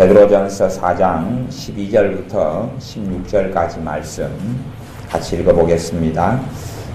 베드로전서 4장 12절부터 16절까지 말씀 같이 읽어보겠습니다.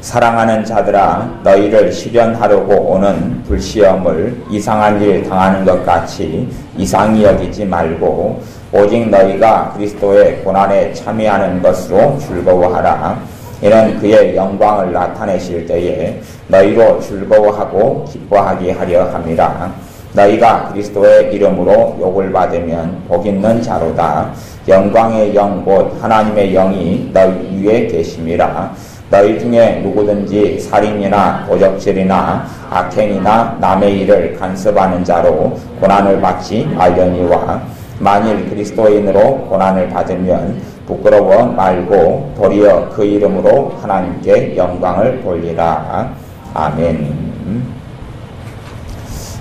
사랑하는 자들아, 너희를 시련하려고 오는 불시험을 이상한 일 당하는 것 같이 이상히 여기지 말고 오직 너희가 그리스도의 고난에 참여하는 것으로 즐거워하라. 이는 그의 영광을 나타내실 때에 너희로 즐거워하고 기뻐하게 하려 함이라. 너희가 그리스도의 이름으로 욕을 받으면 복 있는 자로다. 영광의 영 곧 하나님의 영이 너희 위에 계심이라. 너희 중에 누구든지 살인이나 도적질이나 악행이나 남의 일을 간섭하는 자로 고난을 받지 말려니와 만일 그리스도인으로 고난을 받으면 부끄러워 말고 도리어 그 이름으로 하나님께 영광을 돌리라. 아멘.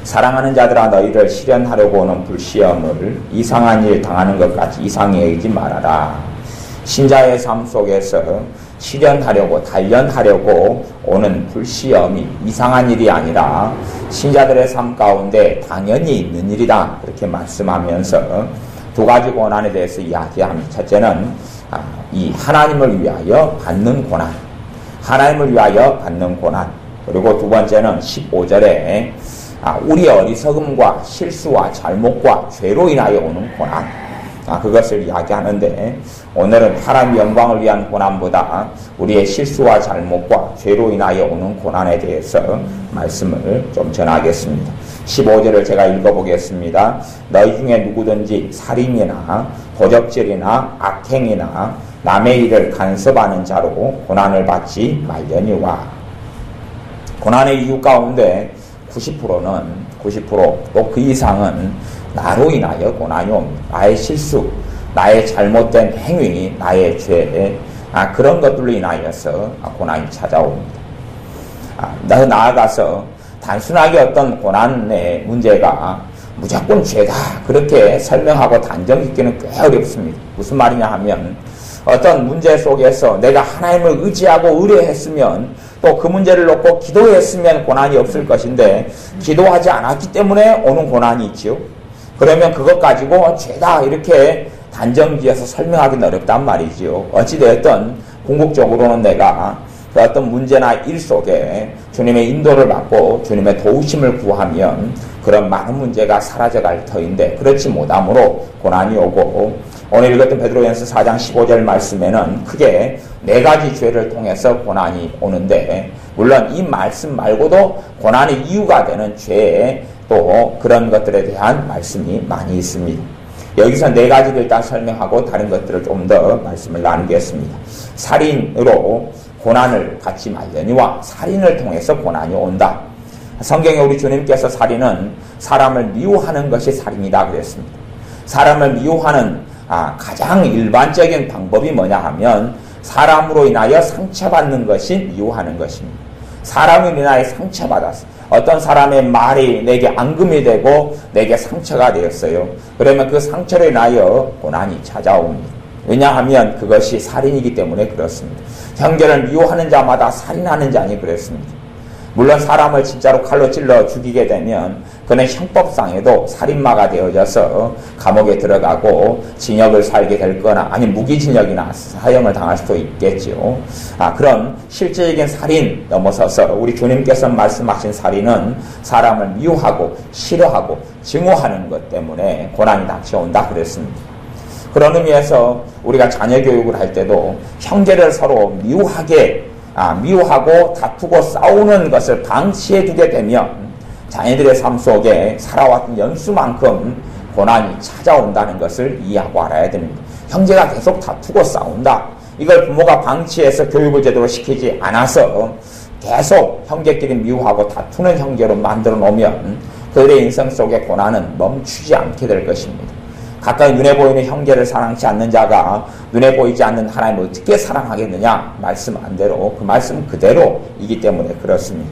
사랑하는 자들아, 너희를 시련하려고 오는 불시험을 이상한 일 당하는 것 같이 이상히 여기지 말아라. 신자의 삶 속에서 시련하려고 단련하려고 오는 불시험이 이상한 일이 아니라 신자들의 삶 가운데 당연히 있는 일이다, 그렇게 말씀하면서 두 가지 고난에 대해서 이야기합니다. 첫째는 이 하나님을 위하여 받는 고난, 하나님을 위하여 받는 고난. 그리고 두 번째는 15절에 우리 어리석음과 실수와 잘못과 죄로 인하여 오는 고난, 그것을 이야기하는데, 오늘은 하나님의 영광을 위한 고난보다 우리의 실수와 잘못과 죄로 인하여 오는 고난에 대해서 말씀을 좀 전하겠습니다. 15절을 제가 읽어보겠습니다. 너희 중에 누구든지 살인이나 도적질이나 악행이나 남의 일을 간섭하는 자로 고난을 받지 말려니와. 고난의 이유 가운데 90% 또 그 이상은 나로 인하여 고난이 옵니다. 나의 실수, 나의 잘못된 행위, 나의 죄, 그런 것들로 인하여서 고난이 찾아옵니다. 더 나아가서 단순하게 어떤 고난의 문제가 무조건 죄다, 그렇게 설명하고 단정 짓기는 꽤 어렵습니다. 무슨 말이냐 하면, 어떤 문제 속에서 내가 하나님을 의지하고 의뢰했으면, 또 그 문제를 놓고 기도했으면 고난이 없을 것인데 기도하지 않았기 때문에 오는 고난이 있지요. 그러면 그것 가지고 죄다 이렇게 단정지어서 설명하기는 어렵단 말이지요. 어찌되었든 궁극적으로는 내가 그 어떤 문제나 일 속에 주님의 인도를 받고 주님의 도우심을 구하면 그런 많은 문제가 사라져갈 터인데, 그렇지 못함으로 고난이 오고, 오늘 읽었던 베드로전서 4장 15절 말씀에는 크게 4가지 죄를 통해서 고난이 오는데, 물론 이 말씀 말고도 고난의 이유가 되는 죄, 또 그런 것들에 대한 말씀이 많이 있습니다. 여기서 4가지를 일단 설명하고 다른 것들을 좀 더 말씀을 나누겠습니다. 살인으로 고난을 받지 말려니와, 살인을 통해서 고난이 온다. 성경에 우리 주님께서 살인은 사람을 미워하는 것이 살인이다 그랬습니다. 사람을 미워하는 가장 일반적인 방법이 뭐냐 하면 사람으로 인하여 상처받는 것이 미워하는 것입니다. 사람으로 인하여 상처받았어. 어떤 사람의 말이 내게 앙금이 되고 내게 상처가 되었어요. 그러면 그 상처로 인하여 고난이 찾아옵니다. 왜냐하면 그것이 살인이기 때문에 그렇습니다. 형제를 미워하는 자마다 살인하는 자니 그랬습니다. 물론 사람을 진짜로 칼로 찔러 죽이게 되면 그는 형법상에도 살인마가 되어져서 감옥에 들어가고 징역을 살게 될 거나 아니 무기징역이나 사형을 당할 수도 있겠죠. 그런 실제적인 살인 넘어서서 우리 주님께서 말씀하신 살인은 사람을 미워하고 싫어하고 증오하는 것 때문에 고난이 닥쳐온다 그랬습니다. 그런 의미에서 우리가 자녀 교육을 할 때도 형제를 서로 미워하고 다투고 싸우는 것을 방치해 두게 되면 자녀들의 삶 속에 살아왔던 연수만큼 고난이 찾아온다는 것을 이해하고 알아야 됩니다. 형제가 계속 다투고 싸운다. 이걸 부모가 방치해서 교육을 제대로 시키지 않아서 계속 형제끼리 미워하고 다투는 형제로 만들어 놓으면 그들의 인생 속의 고난은 멈추지 않게 될 것입니다. 가까이 눈에 보이는 형제를 사랑치 않는 자가 눈에 보이지 않는 하나님을 어떻게 사랑하겠느냐? 말씀 안대로, 그 말씀 그대로이기 때문에 그렇습니다.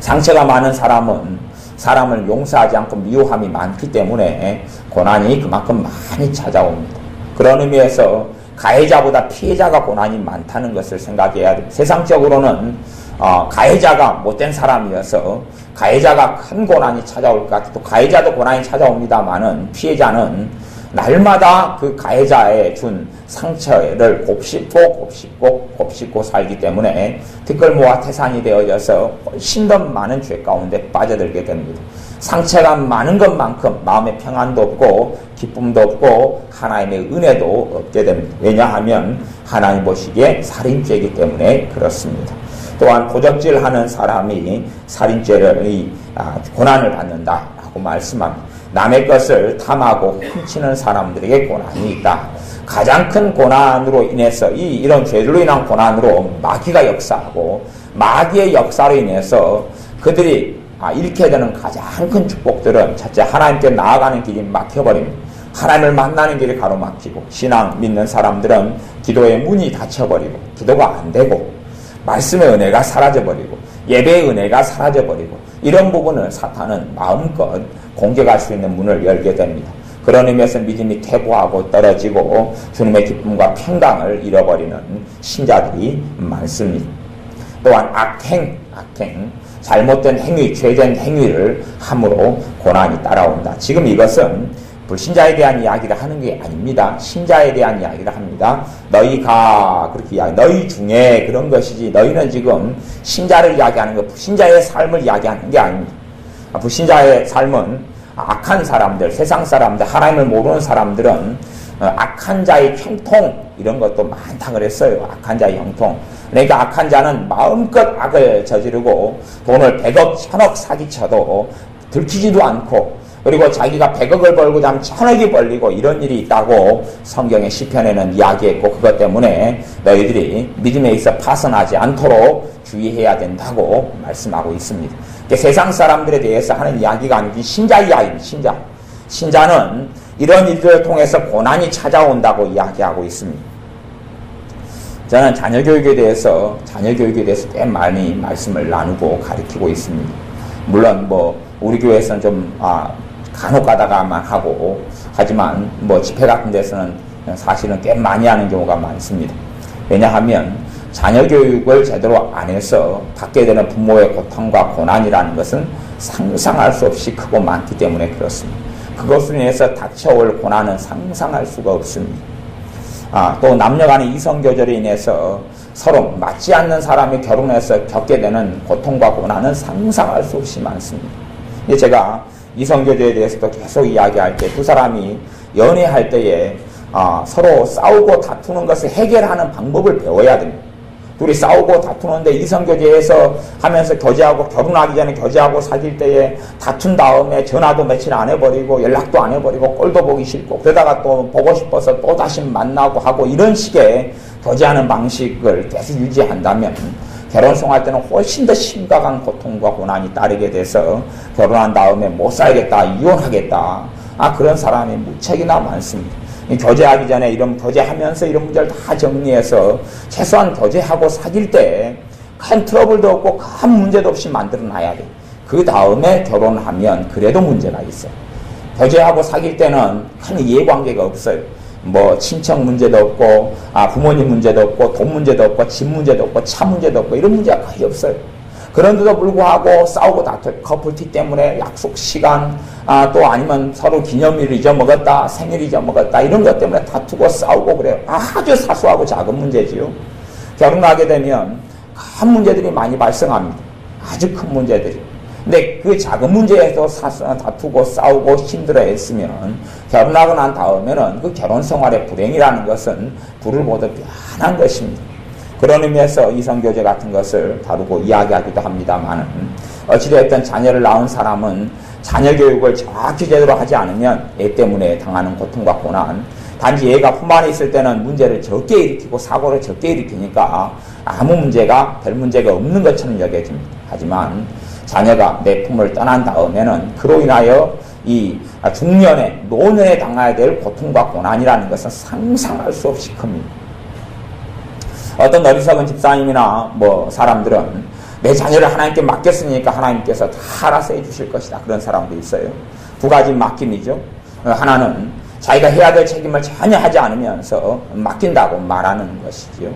상처가 많은 사람은 사람을 용서하지 않고 미워함이 많기 때문에 고난이 그만큼 많이 찾아옵니다. 그런 의미에서 가해자보다 피해자가 고난이 많다는 것을 생각해야 됩니다. 세상적으로는 가해자가 못된 사람이어서 가해자가 큰 고난이 찾아올 것 같아. 또 가해자도 고난이 찾아옵니다마는 피해자는 날마다 그 가해자에 준 상처를 곱씹고 살기 때문에 뒷걸모와 태산이 되어져서 훨씬 더 많은 죄 가운데 빠져들게 됩니다. 상처가 많은 것만큼 마음의 평안도 없고 기쁨도 없고 하나님의 은혜도 없게 됩니다. 왜냐하면 하나님 보시기에 살인죄이기 때문에 그렇습니다. 또한 도적질하는 사람이 살인죄를 고난을 받는다라고 말씀합니다. 남의 것을 탐하고 훔치는 사람들에게 고난이 있다. 가장 큰 고난으로 인해서 이런 죄들로 인한 고난으로 마귀가 역사하고 마귀의 역사로 인해서 그들이 잃게 되는 가장 큰 축복들은 첫째 하나님께 나아가는 길이 막혀버립니다. 하나님을 만나는 길이 가로막히고 신앙 믿는 사람들은 기도의 문이 닫혀버리고 기도가 안 되고 말씀의 은혜가 사라져버리고 예배의 은혜가 사라져버리고 이런 부분을 사탄은 마음껏 공격할 수 있는 문을 열게 됩니다. 그런 의미에서 믿음이 퇴보하고 떨어지고 주님의 기쁨과 평강을 잃어버리는 신자들이 많습니다. 또한 악행, 잘못된 행위, 죄된 행위를 함으로 고난이 따라온다. 지금 이것은 불신자에 대한 이야기를 하는 게 아닙니다. 신자에 대한 이야기를 합니다. 너희가 그렇게 너희 중에 그런 것이지 너희는 지금 신자를 이야기하는 거, 불신자의 삶을 이야기하는 게 아닙니다. 불신자의 삶은 악한 사람들, 세상 사람들, 하나님을 모르는 사람들은 악한 자의 형통 이런 것도 많다 그랬어요. 악한 자의 형통. 그러니까 악한 자는 마음껏 악을 저지르고 돈을 100억, 1000억 사기쳐도 들키지도 않고 그리고 자기가 100억을 벌고 나면 1000억이 벌리고 이런 일이 있다고 성경의 시편에는 이야기했고 그것 때문에 너희들이 믿음에 있어 파선하지 않도록 주의해야 된다고 말씀하고 있습니다. 세상 사람들에 대해서 하는 이야기가 아니지 신자 이야기입니다. 신자는 이런 일들을 통해서 고난이 찾아온다고 이야기하고 있습니다. 저는 자녀교육에 대해서 꽤 많이 말씀을 나누고 가르치고 있습니다. 물론 우리 교회에서는 좀 간혹 가다가만 하고 하지만 집회 같은 데서는 사실은 꽤 많이 하는 경우가 많습니다. 왜냐하면 자녀 교육을 제대로 안 해서 받게 되는 부모의 고통과 고난이라는 것은 상상할 수 없이 크고 많기 때문에 그렇습니다. 그것으로 인해서 닥쳐올 고난은 상상할 수가 없습니다. 또 남녀간의 이성교절에 인해서 서로 맞지 않는 사람이 결혼해서 겪게 되는 고통과 고난은 상상할 수 없이 많습니다. 제가 이성교제에 대해서도 계속 이야기할 때 두 사람이 연애할 때에 서로 싸우고 다투는 것을 해결하는 방법을 배워야 됩니다. 둘이 싸우고 다투는데 이성교제에서 하면서 교제하고 결혼하기 전에 교제하고 사귈 때에 다툰 다음에 전화도 며칠 안 해버리고 연락도 안 해버리고 꼴도 보기 싫고 그러다가 또 보고 싶어서 또 다시 만나고 하고 이런 식의 교제하는 방식을 계속 유지한다면 결혼생활 때는 훨씬 더 심각한 고통과 고난이 따르게 돼서 결혼한 다음에 못 살겠다, 이혼하겠다. 그런 사람이 무척이나 많습니다. 교제하기 전에 교제하면서 이런 문제를 다 정리해서 최소한 교제하고 사귈 때 큰 트러블도 없고 큰 문제도 없이 만들어놔야 돼. 그 다음에 결혼하면 그래도 문제가 있어요. 교제하고 사귈 때는 큰 이해관계가 없어요. 친척 문제도 없고, 부모님 문제도 없고, 돈 문제도 없고, 집 문제도 없고, 차 문제도 없고, 이런 문제가 거의 없어요. 그런데도 불구하고 싸우고 다투, 커플티 때문에 약속 시간, 또 아니면 서로 기념일을 잊어먹었다, 생일 잊어먹었다, 이런 것 때문에 다투고 싸우고 그래요. 아주 사소하고 작은 문제지요. 결혼하게 되면 큰 문제들이 많이 발생합니다. 아주 큰 문제들이. 근데 그 작은 문제에서 다투고 싸우고 힘들어 했으면 결혼하고 난 다음에는 그 결혼 생활의 불행이라는 것은 불을 보듯 편한 것입니다. 그런 의미에서 이성교제 같은 것을 다루고 이야기하기도 합니다만 어찌되었든 자녀를 낳은 사람은 자녀 교육을 정확히 제대로 하지 않으면 애 때문에 당하는 고통과 고난, 단지 애가 품 안에 있을 때는 문제를 적게 일으키고 사고를 적게 일으키니까 아무 별 문제가 없는 것처럼 여겨집니다. 하지만 자녀가 내 품을 떠난 다음에는 그로 인하여 이 중년에 노년에 당해야 될 고통과 고난이라는 것은 상상할 수 없이 큽니다. 어떤 어리석은 집사님이나 사람들은 내 자녀를 하나님께 맡겼으니까 하나님께서 다 알아서 해주실 것이다. 그런 사람도 있어요. 두 가지 맡김이죠. 하나는 자기가 해야 될 책임을 전혀 하지 않으면서 맡긴다고 말하는 것이지요.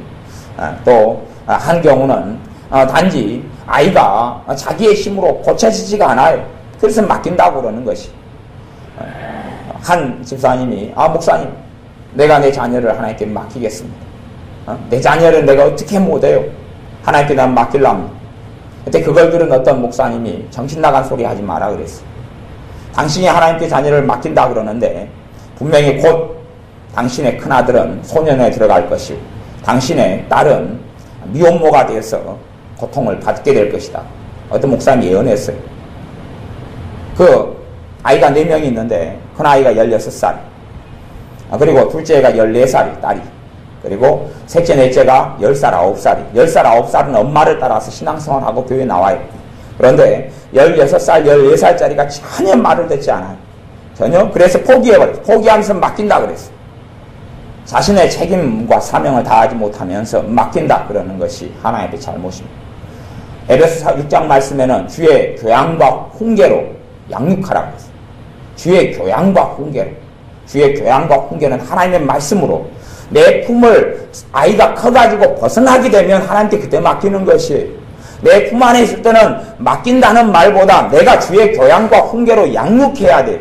또 한 경우는 단지 아이가 자기의 힘으로 고쳐지지가 않아요. 그래서 맡긴다고 그러는 것이. 한 집사님이 목사님 내가 내 자녀를 하나님께 맡기겠습니다. 내 자녀를 내가 어떻게 못해요? 하나님께 난 맡기려면. 그때 그걸 들은 어떤 목사님이 정신 나간 소리 하지 마라 그랬어요. 당신이 하나님께 자녀를 맡긴다 그러는데 분명히 곧 당신의 큰아들은 소년에 들어갈 것이고 당신의 딸은 미혼모가 되어서 고통을 받게 될 것이다. 어떤 목사님이 예언했어요. 그 아이가 4명이 있는데 큰아이가 16살 그리고 둘째가 14살이 딸이 그리고 셋째 넷째가 10살 9살이 10살 9살은 엄마를 따라서 신앙생활하고 교회에 나와요. 그런데 16살 14살짜리가 전혀 말을 듣지 않아요. 전혀. 그래서 포기해버렸어요. 포기하면서 맡긴다 그랬어요. 자신의 책임과 사명을 다하지 못하면서 맡긴다 그러는 것이 하나님의 잘못입니다. 에베소 6장 말씀에는 주의 교양과 훈계로 양육하라고 했어요. 주의 교양과 훈계로. 주의 교양과 훈계는 하나님의 말씀으로 내 품을 아이가 커가지고 벗어나게 되면 하나님께 그때 맡기는 것이에요. 내 품 안에 있을 때는 맡긴다는 말보다 내가 주의 교양과 훈계로 양육해야 돼요.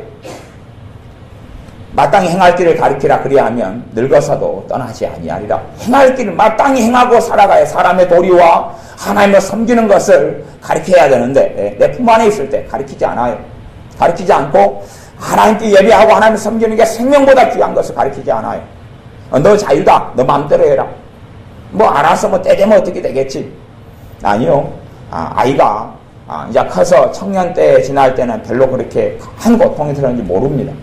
마땅히 행할 길을 가르치라 그리하면 늙어서도 떠나지 아니하리라. 행할 길을 마땅히 행하고 살아가야 사람의 도리와 하나님을 섬기는 것을 가르쳐야 되는데 내 품 안에 있을 때 가르치지 않아요. 가르치지 않고 하나님께 예배하고 하나님을 섬기는 게 생명보다 귀한 것을 가르치지 않아요. 너 자유다. 너 마음대로 해라. 뭐 알아서 뭐 때 되면 어떻게 되겠지. 아니요. 아이가 이제 커서 청년 때 지날 때는 별로 그렇게 큰 고통이 들었는지 모릅니다.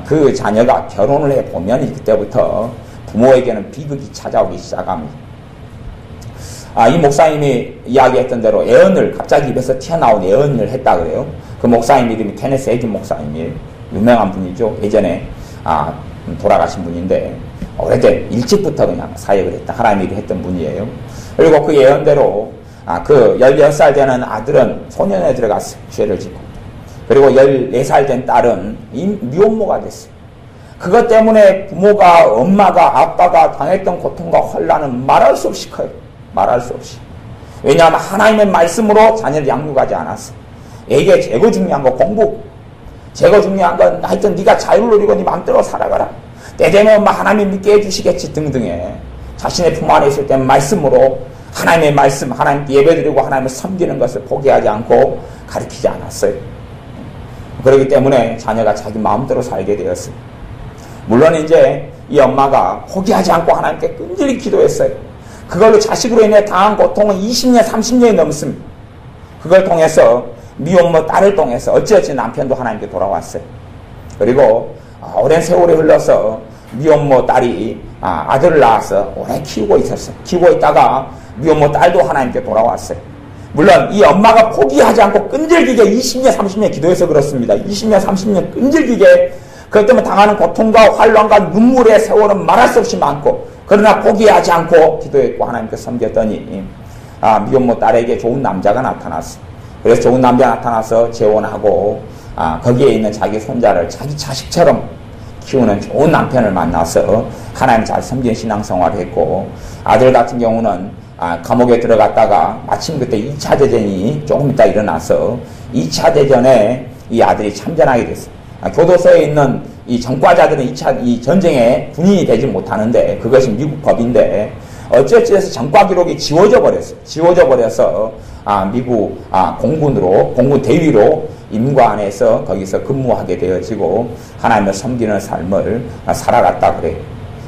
그 자녀가 결혼을 해보면 그때부터 부모에게는 비극이 찾아오기 시작합니다. 이 목사님이 이야기했던 대로 예언을 갑자기 입에서 튀어나온 예언을 했다 그래요. 그 목사님 이름이 케네스 에긴 목사님이에요. 유명한 분이죠. 예전에 돌아가신 분인데 오래된 일찍부터 그냥 사역을 했다. 하나님 일을 했던 분이에요. 그리고 그 예언대로 그 16살 되는 아들은 소년에 들어갔어요. 죄를 짓고. 그리고 14살 된 딸은 미혼모가 됐어요. 그것 때문에 부모가, 엄마가, 아빠가 당했던 고통과 혼란은 말할 수 없이 커요. 말할 수 없이. 왜냐하면 하나님의 말씀으로 자녀를 양육하지 않았어요. 애게 제거 중요한 거 공부. 제거 중요한 건 하여튼 네가 자유를 누리고 네 마음대로 살아가라. 때 되면 하나님 믿게 해주시겠지 등등의 자신의 품 안에 있을 때 말씀으로 하나님의 말씀, 하나님께 예배드리고 하나님을 섬기는 것을 포기하지 않고 가르치지 않았어요. 그렇기 때문에 자녀가 자기 마음대로 살게 되었어요. 물론 이제 이 엄마가 포기하지 않고 하나님께 끈질기 기도했어요. 그걸로 자식으로 인해 당한 고통은 20년, 30년이 넘습니다. 그걸 통해서 미혼모 딸을 통해서 어찌어찌 남편도 하나님께 돌아왔어요. 그리고 오랜 세월이 흘러서 미혼모 딸이 아들을 낳아서 오래 키우고 있었어요. 키우고 있다가 미혼모 딸도 하나님께 돌아왔어요. 물론 이 엄마가 포기하지 않고 끈질기게 20년, 30년 기도해서 그렇습니다. 20년, 30년 끈질기게 그것 때문에 당하는 고통과 환란과 눈물의 세월은 말할 수 없이 많고 그러나 포기하지 않고 기도했고 하나님께 섬겼더니 미혼모 딸에게 좋은 남자가 나타났어요. 그래서 좋은 남자가 나타나서 재혼하고 거기에 있는 자기 손자를 자기 자식처럼 키우는 좋은 남편을 만나서 하나님 잘 섬긴 신앙생활을 했고 아들 같은 경우는 감옥에 들어갔다가 마침 그때 2차 대전이 조금 있다 일어나서 2차 대전에 이 아들이 참전하게 됐어요. 교도소에 있는 이 전과자들은 이 전쟁에 군인이 되지 못하는데 그것이 미국 법인데 어찌어찌해서 전과 기록이 지워져 버렸어요. 지워져 버려서 미국 공군 대위로 임관에서 거기서 근무하게 되어지고 하나님을 섬기는 삶을 살아갔다 그래요.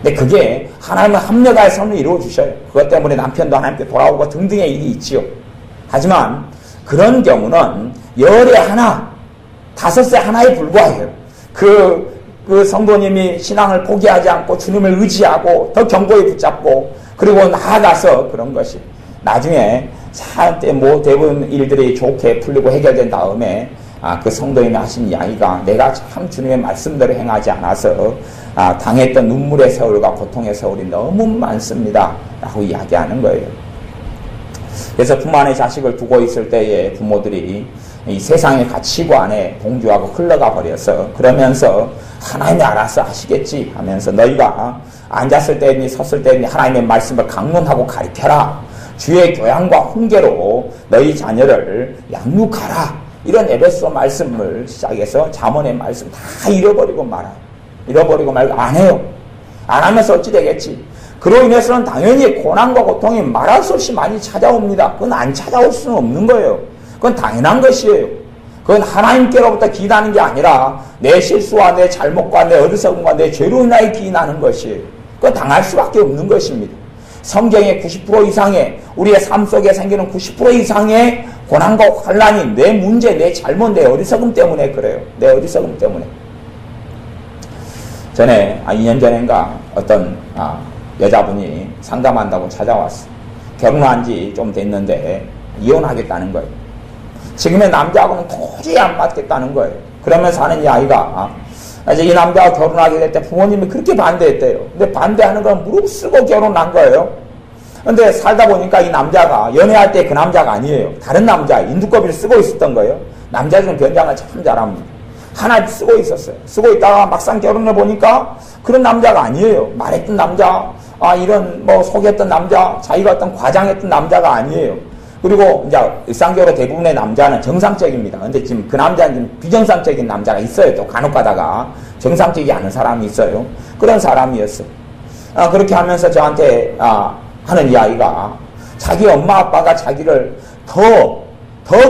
근데 그게 하나님의 합력하여 삶을 이루어주셔요. 그것 때문에 남편도 하나님께 돌아오고 등등의 일이 있지요. 하지만 그런 경우는 열에 하나, 5세 하나에 불과해요. 그 성도님이 신앙을 포기하지 않고 주님을 의지하고 더 견고히 붙잡고 그리고 나아가서 그런 것이 나중에 사한테 대부분 일들이 좋게 풀리고 해결된 다음에 그 성도님이 하신 이야기가 내가 참 주님의 말씀대로 행하지 않아서 당했던 눈물의 세월과 고통의 세월이 너무 많습니다 라고 이야기하는 거예요. 그래서 부모 안에 자식을 두고 있을 때에 부모들이 이 세상의 가치관에 동조하고 흘러가 버려서 그러면서 하나님이 알아서 하시겠지 하면서 너희가 앉았을 때니 섰을 때니 하나님의 말씀을 강론하고 가르쳐라. 주의 교양과 훈계로 너희 자녀를 양육하라. 이런 에베소 말씀을 시작해서 잠언의 말씀 다 잃어버리고 말아요. 잃어버리고 말고 안 해요. 안 하면서 어찌 되겠지. 그로 인해서는 당연히 고난과 고통이 말할 수 없이 많이 찾아옵니다. 그건 안 찾아올 수는 없는 거예요. 그건 당연한 것이에요. 그건 하나님께로부터 기인하는 게 아니라 내 실수와 내 잘못과 내 어리석음과 내 죄로 인하여 기인하는 것이에요. 그건 당할 수밖에 없는 것입니다. 성경의 90% 이상의 우리의 삶 속에 생기는 90% 이상의 고난과 환난이 내 문제, 내 잘못, 내 어리석음 때문에 그래요. 내 어리석음 때문에. 전에 2년 전인가 어떤 여자분이 상담한다고 찾아왔어. 결혼한 지 좀 됐는데 이혼하겠다는 거예요. 지금의 남자하고는 도저히 안 맞겠다는 거예요. 그러면서 하는 이 아이가 이제 이 남자가 결혼하게 될 때 부모님이 그렇게 반대했대요. 근데 반대하는 건 무릅쓰고 결혼한 거예요. 근데 살다 보니까 이 남자가 연애할 때 그 남자가 아니에요. 다른 남자, 인두꺼비를 쓰고 있었던 거예요. 남자들은 변장을 참 잘합니다. 하나 쓰고 있었어요. 쓰고 있다가 막상 결혼해 보니까 그런 남자가 아니에요. 말했던 남자, 이런 속였던 남자, 자기가 어떤 과장했던 남자가 아니에요. 그리고 이제 일상적으로 대부분의 남자는 정상적입니다. 근데 지금 그 남자는 좀 비정상적인 남자가 있어요. 또 간혹 가다가 정상적이지 않은 사람이 있어요. 그런 사람이었어요. 그렇게 하면서 저한테 하는 이야기가 자기 엄마 아빠가 자기를 더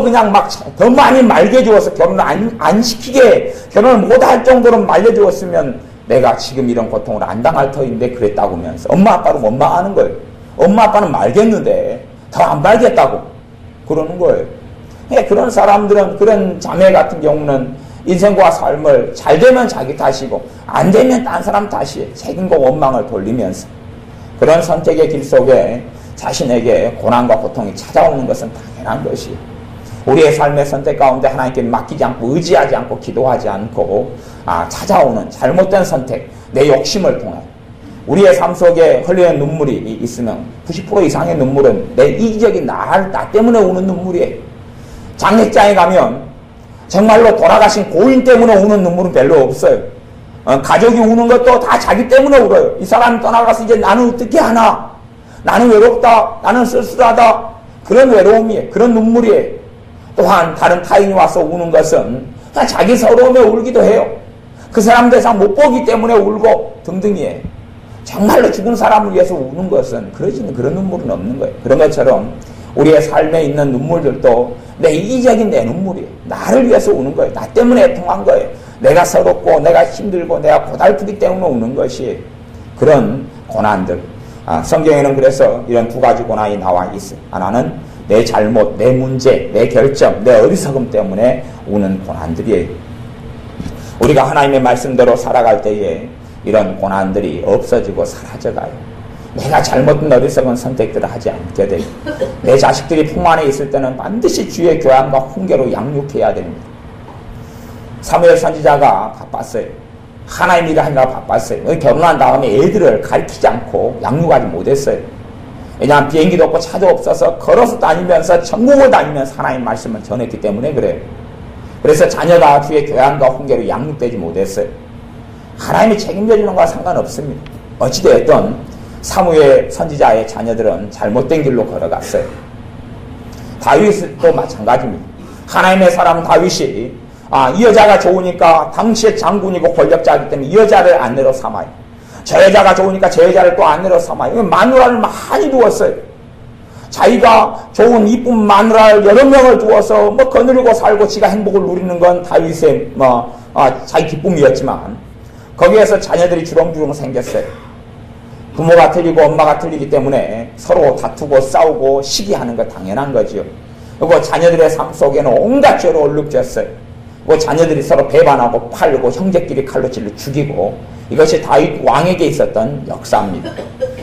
그냥 더 많이 말려주어서 결혼을 안 시키게 결혼을 못할 정도로 말려주었으면 내가 지금 이런 고통을 안 당할 터인데 그랬다고 하면서 엄마 아빠를 원망하는 거예요. 엄마 아빠는 말겠는데 더 안 말겠다고 그러는 거예요. 그런 사람들은, 그런 자매 같은 경우는 인생과 삶을 잘 되면 자기 탓이고 안 되면 딴 사람 탓이에요. 책임과 원망을 돌리면서 그런 선택의 길 속에 자신에게 고난과 고통이 찾아오는 것은 당연한 것이에요. 우리의 삶의 선택 가운데 하나님께 맡기지 않고 의지하지 않고 기도하지 않고 찾아오는 잘못된 선택, 내 욕심을 통해 우리의 삶 속에 흘리는 눈물이 있으면 90% 이상의 눈물은 내 이기적인 나 때문에 우는 눈물이에요. 장례장에 가면 정말로 돌아가신 고인 때문에 우는 눈물은 별로 없어요. 가족이 우는 것도 다 자기 때문에 울어요. 이 사람이 떠나가서 이제 나는 어떻게 하나? 나는 외롭다. 나는 쓸쓸하다. 그런 외로움이에요. 그런 눈물이에요. 또한 다른 타인이 와서 우는 것은 그냥 자기 서러움에 울기도 해요. 그 사람 더 이상 못 보기 때문에 울고 등등이에요. 정말로 죽은 사람을 위해서 우는 것은 그런 눈물은 없는 거예요. 그런 것처럼 우리의 삶에 있는 눈물들도 내 이기적인 내 눈물이에요. 나를 위해서 우는 거예요. 나 때문에 애통한 거예요. 내가 서럽고 내가 힘들고 내가 고달프기 때문에 우는 것이 그런 고난들. 성경에는 그래서 이런 두 가지 고난이 나와 있어요. 하나는 내 잘못, 내 문제, 내 결정, 내 어리석음 때문에 우는 고난들이에요. 우리가 하나님의 말씀대로 살아갈 때에 이런 고난들이 없어지고 사라져가요. 내가 잘못된 어리석은 선택들을 하지 않게 돼요. 내 자식들이 품 안에 있을 때는 반드시 주의 교양과 훈계로 양육해야 됩니다. 사무엘 선지자가 바빴어요. 하나님 일을 하느라 바빴어요. 결혼한 다음에 애들을 가르치지 않고 양육하지 못했어요. 왜냐하면 비행기도 없고 차도 없어서 걸어서 다니면서 전국을 다니면서 하나님 말씀을 전했기 때문에 그래요. 그래서 자녀가 주의 교양과 훈계로 양육되지 못했어요. 하나님이 책임져 주는 것과 상관없습니다. 어찌되었든 사무엘 선지자의 자녀들은 잘못된 길로 걸어갔어요. 다윗도 마찬가지입니다. 하나님의 사람 다윗이 이 여자가 좋으니까 당시의 장군이고 권력자이기 때문에 이 여자를 아내로 삼아요. 저 여자가 좋으니까 저 여자를 또 아내로 삼아요. 마누라를 많이 두었어요. 자기가 좋은 이쁜 마누라를 여러 명을 두어서 거느리고 살고 지가 행복을 누리는 건 다윗의 자기 기쁨이었지만 거기에서 자녀들이 주렁주렁 생겼어요. 부모가 틀리고 엄마가 틀리기 때문에 서로 다투고 싸우고 시기하는 거 당연한 거지요. 그리고 자녀들의 삶 속에는 온갖 죄로 얼룩졌어요. 그리고 자녀들이 서로 배반하고 팔고 형제끼리 칼로 찔러 죽이고 이것이 다윗 왕에게 있었던 역사입니다.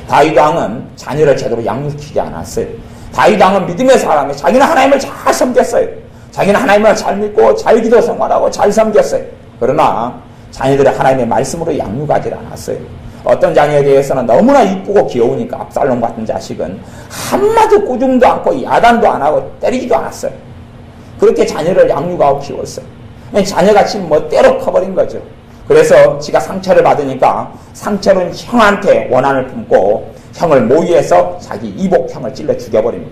다윗 왕은 자녀를 제대로 양육시키지 않았어요. 다윗 왕은 믿음의 사람이에요. 자기는 하나님을 잘 섬겼어요. 자기는 하나님을 잘 믿고 잘 기도 생활하고 잘 섬겼어요. 그러나 자녀들을 하나님의 말씀으로 양육하지 않았어요. 어떤 자녀에 대해서는 너무나 이쁘고 귀여우니까 압살롬 같은 자식은 한마디 꾸중도 않고 야단도 안 하고 때리지도 않았어요. 그렇게 자녀를 양육하고 키웠어요. 자녀가 지금 때로 커버린 거죠. 그래서 지가 상처를 받으니까 상처는 형한테 원한을 품고 형을 모의해서 자기 이복형을 찔러 죽여버립니다.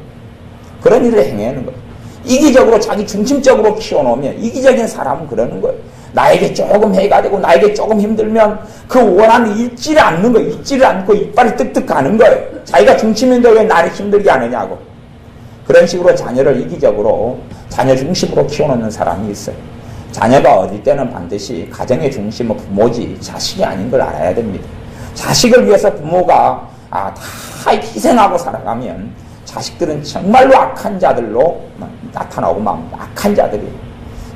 그런 일을 행하는 거예요. 이기적으로 자기 중심적으로 키워놓으면 이기적인 사람은 그러는 거예요. 나에게 조금 해가 되고 나에게 조금 힘들면 그 원한이 읽지를 않는 거예요. 읽지를 않고 이빨이 뜩뜩 가는 거예요. 자기가 중심인데 왜 나를 힘들게 하느냐고. 그런 식으로 자녀를 이기적으로 자녀 중심으로 키워놓는 사람이 있어요. 자녀가 어릴 때는 반드시 가정의 중심은 부모지 자식이 아닌 걸 알아야 됩니다. 자식을 위해서 부모가 다 희생하고 살아가면 자식들은 정말로 악한 자들로 나타나고 맙니다. 악한 자들이.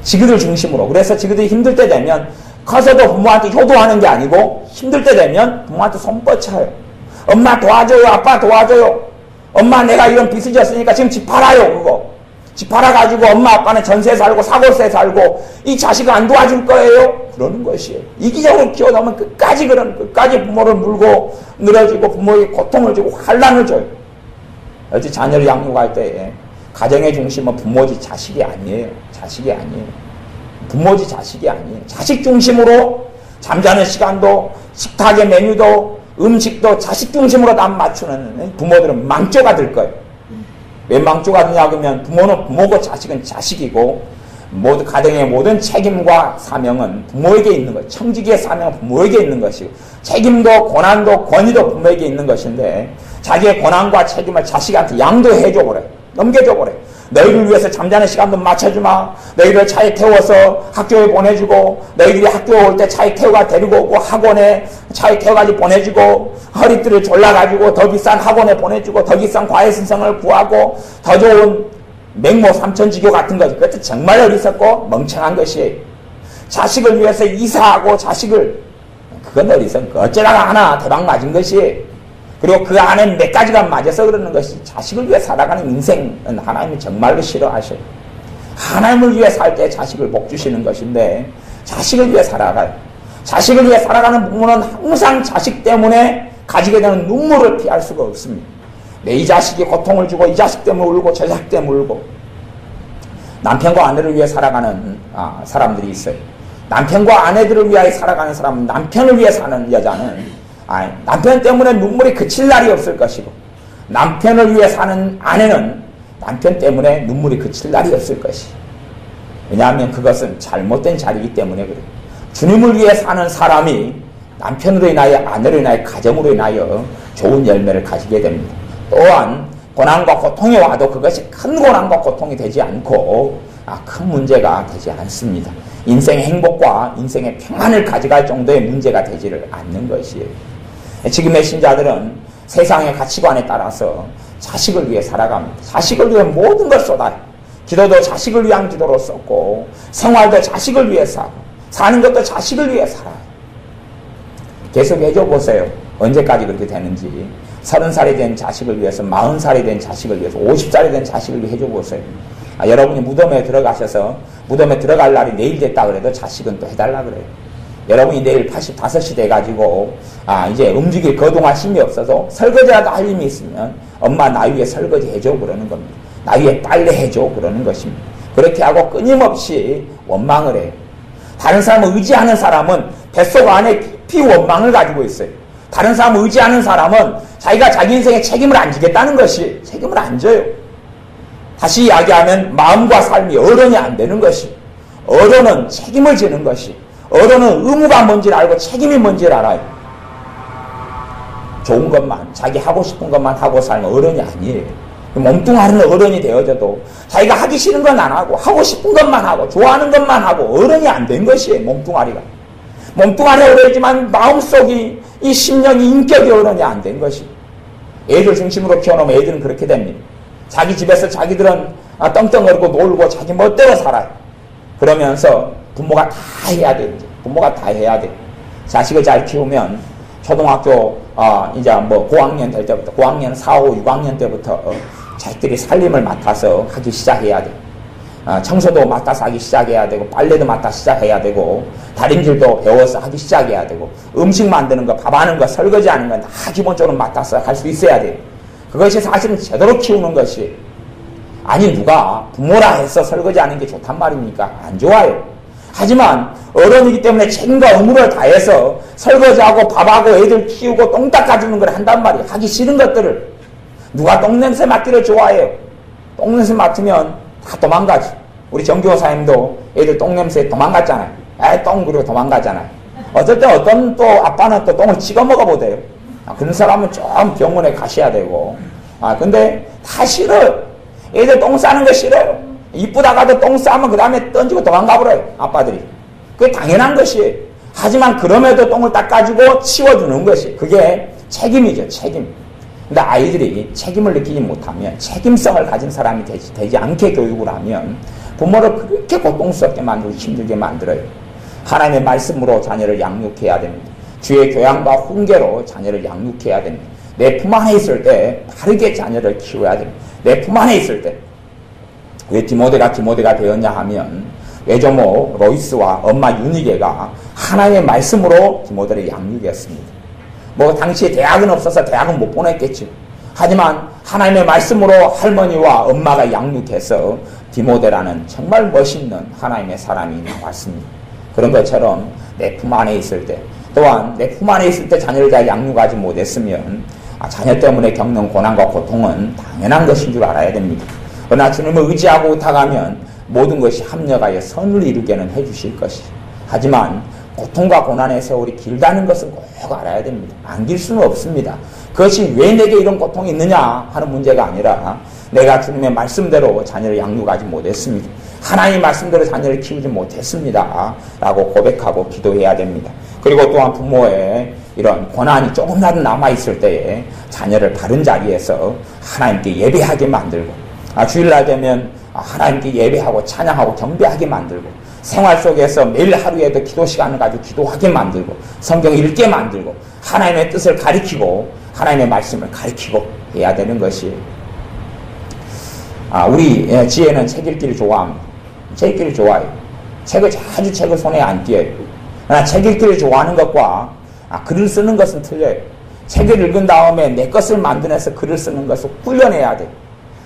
지그들 중심으로. 그래서 지그들이 힘들 때 되면 커서도 부모한테 효도하는 게 아니고 힘들 때 되면 부모한테 손 뻗쳐요. 엄마 도와줘요. 아빠 도와줘요. 엄마 내가 이런 빚을 졌으니까 지금 집 팔아요. 그거. 집 팔아가지고 엄마 아빠는 전세 살고 사골세 살고 이 자식을 안 도와줄 거예요. 그러는 것이에요. 이기적으로 키워놓으면 끝까지 부모를 물고 늘어지고 부모에게 고통을 주고 환란을 줘요. 어찌 자녀를 양육할 때 가정의 중심은 부모지 자식이 아니에요. 자식이 아니에요. 부모지 자식이 아니에요. 자식 중심으로 잠자는 시간도 식탁의 메뉴도 음식도 자식 중심으로 다 맞추는 부모들은 망조가 될 거예요. 왜 망조가 되냐 그러면 부모는 부모고 자식은 자식이고 모두 가정의 모든 책임과 사명은 부모에게 있는 거예요. 청지기의 사명은 부모에게 있는 것이고 책임도 고난도 권위도 부모에게 있는 것인데 자기의 고난과 책임을 자식한테 양도해줘 버려요. 넘겨줘 버려요. 너희를 위해서 잠자는 시간도 맞춰주마. 너희를 차에 태워서 학교에 보내주고 너희들이 학교에 올 때 차에 태워가 데리고 오고 학원에 차에 태워가지고 보내주고 허리띠를 졸라가지고 더 비싼 학원에 보내주고 더 비싼 과외 신청을 구하고 더 좋은 맹모 삼천지교 같은 거지. 그것도 정말 어리석고 멍청한 것이에요. 자식을 위해서 이사하고 자식을 그건 어리석은 거. 어쩌다가 하나 대박 맞은 것이에요. 그리고 그 안에 몇 가지가 맞아서 그러는 것이 자식을 위해 살아가는 인생은 하나님이 정말로 싫어하셔요. 하나님을 위해 살 때 자식을 복 주시는 것인데 자식을 위해 살아가요. 자식을 위해 살아가는 부모는 항상 자식 때문에 가지게 되는 눈물을 피할 수가 없습니다. 내 이 자식이 고통을 주고 이 자식 때문에 울고 저 자식 때문에 울고 남편과 아내를 위해 살아가는 사람들이 있어요. 남편과 아내들을 위하여 살아가는 사람은 남편을 위해 사는 여자는 남편 때문에 눈물이 그칠 날이 없을 것이고 남편을 위해 사는 아내는 남편 때문에 눈물이 그칠 날이 없을 것이. 왜냐하면 그것은 잘못된 자리이기 때문에 그래요. 주님을 위해 사는 사람이 남편으로 인하여 아내로 인하여 가정으로 인하여 좋은 열매를 가지게 됩니다. 또한 고난과 고통이 와도 그것이 큰 고난과 고통이 되지 않고 큰 문제가 되지 않습니다. 인생의 행복과 인생의 평안을 가져갈 정도의 문제가 되지를 않는 것이에요. 지금의 신자들은 세상의 가치관에 따라서 자식을 위해 살아갑니다. 자식을 위해 모든 걸 쏟아요. 기도도 자식을 위한 기도로 썼고 생활도 자식을 위해 사고 사는 것도 자식을 위해 살아요. 계속 해줘보세요. 언제까지 그렇게 되는지. 30살이 된 자식을 위해서 40살이 된 자식을 위해서 50살이 된 자식을 위해 해줘보세요. 여러분이 무덤에 들어가셔서 무덤에 들어갈 날이 내일 됐다 그래도 자식은 또 해달라 그래요. 여러분이 내일 85이 돼가지고 이제 움직일 거동할 힘이 없어서 설거지라도 할 힘이 있으면 엄마 나 위에 설거지 해줘 그러는 겁니다. 나 위에 빨래 해줘 그러는 것입니다. 그렇게 하고 끊임없이 원망을 해요. 다른 사람을 의지하는 사람은 뱃속 안에 깊이 원망을 가지고 있어요. 다른 사람을 의지하는 사람은 자기가 자기 인생에 책임을 안 지겠다는 것이 책임을 안 져요. 다시 이야기하면 마음과 삶이 어른이 안 되는 것이 어른은 책임을 지는 것이 어른은 의무가 뭔지를 알고 책임이 뭔지를 알아요. 좋은 것만 자기 하고 싶은 것만 하고 살면 어른이 아니에요. 몸뚱아리는 어른이 되어져도 자기가 하기 싫은 건 안 하고 하고 싶은 것만 하고 좋아하는 것만 하고 어른이 안 된 것이에요. 몸뚱아리가. 몸뚱아리가 어려지만 마음속이 이 심령이 인격이 어른이 안 된 것이. 애들 중심으로 키워놓으면 애들은 그렇게 됩니다. 자기 집에서 자기들은 떵떵거리고 놀고 자기 멋대로 살아요. 그러면서 부모가 다 해야 돼. 부모가 다 해야 돼. 자식을 잘 키우면 초등학교 이제 뭐 고학년 될 때부터 고학년 4, 5, 6학년 때부터 자식들이 살림을 맡아서 하기 시작해야 돼. 청소도 맡아서 하기 시작해야 되고 빨래도 맡아서 시작해야 되고 다림질도 배워서 하기 시작해야 되고 음식 만드는 거, 밥 하는 거, 설거지하는 건 다 기본적으로 맡아서 할 수 있어야 돼. 그것이 사실은 제대로 키우는 것이. 아니 누가 부모라 해서 설거지하는 게 좋단 말입니까? 안 좋아요. 하지만 어른이기 때문에 책임과 의무를 다해서 설거지하고 밥하고 애들 키우고 똥 닦아주는 걸 한단 말이에요. 하기 싫은 것들을. 누가 똥냄새 맡기를 좋아해요? 똥냄새 맡으면 다 도망가지. 우리 정교사님도 애들 똥냄새에 도망갔잖아요. 똥 그러고 도망가잖아요. 어떨 때 어떤 또 아빠는 또 똥을 찍어 먹어보대요. 그런 사람은 좀 병원에 가셔야 되고. 근데 다 싫어요. 애들 똥 싸는 거 싫어요. 이쁘다가도 똥 싸면 그 다음에 던지고 도망가버려요. 아빠들이. 그게 당연한 것이에요. 하지만 그럼에도 똥을 닦아주고 치워주는 것이 그게 책임이죠. 책임. 근데 아이들이 책임을 느끼지 못하면 책임성을 가진 사람이 되지 않게 교육을 하면 부모를 그렇게 고통스럽게 만들고 힘들게 만들어요. 하나님의 말씀으로 자녀를 양육해야 됩니다. 주의 교양과 훈계로 자녀를 양육해야 됩니다. 내 품 안에 있을 때 바르게 자녀를 키워야 됩니다. 내 품 안에 있을 때. 왜 디모데가 되었냐 하면 외조모 로이스와 엄마 유니게가 하나님의 말씀으로 디모데를 양육했습니다. 뭐 당시에 대학은 없어서 대학은 못 보냈겠죠. 하지만 하나님의 말씀으로 할머니와 엄마가 양육해서 디모데라는 정말 멋있는 하나님의 사람이 나왔습니다. 그런 것처럼 내 품 안에 있을 때 또한 내 품 안에 있을 때 자녀를 잘 양육하지 못했으면 자녀 때문에 겪는 고난과 고통은 당연한 것인 줄 알아야 됩니다. 그러나 주님을 의지하고 의탁하면 모든 것이 합력하여 선을 이루게는 해주실 것이. 하지만 고통과 고난의 세월이 길다는 것은 꼭 알아야 됩니다. 안길 수는 없습니다. 그것이 왜 내게 이런 고통이 있느냐 하는 문제가 아니라 내가 주님의 말씀대로 자녀를 양육하지 못했습니다. 하나님의 말씀대로 자녀를 키우지 못했습니다. 라고 고백하고 기도해야 됩니다. 그리고 또한 부모의 이런 고난이 조금이라도 남아있을 때에 자녀를 바른 자리에서 하나님께 예배하게 만들고 주일날 되면 하나님께 예배하고 찬양하고 경배하게 만들고 생활 속에서 매일 하루에도 기도 시간을 가지고 기도하게 만들고 성경 읽게 만들고 하나님의 뜻을 가리키고 하나님의 말씀을 가리키고 해야 되는 것이 우리 지혜는 책 읽기를 좋아합니다. 책 읽기를 좋아해요. 자주 책을 손에 안 띄어요. 그러나 책 읽기를 좋아하는 것과 글을 쓰는 것은 틀려요. 책을 읽은 다음에 내 것을 만들어서 글을 쓰는 것을 훈련해야 돼요.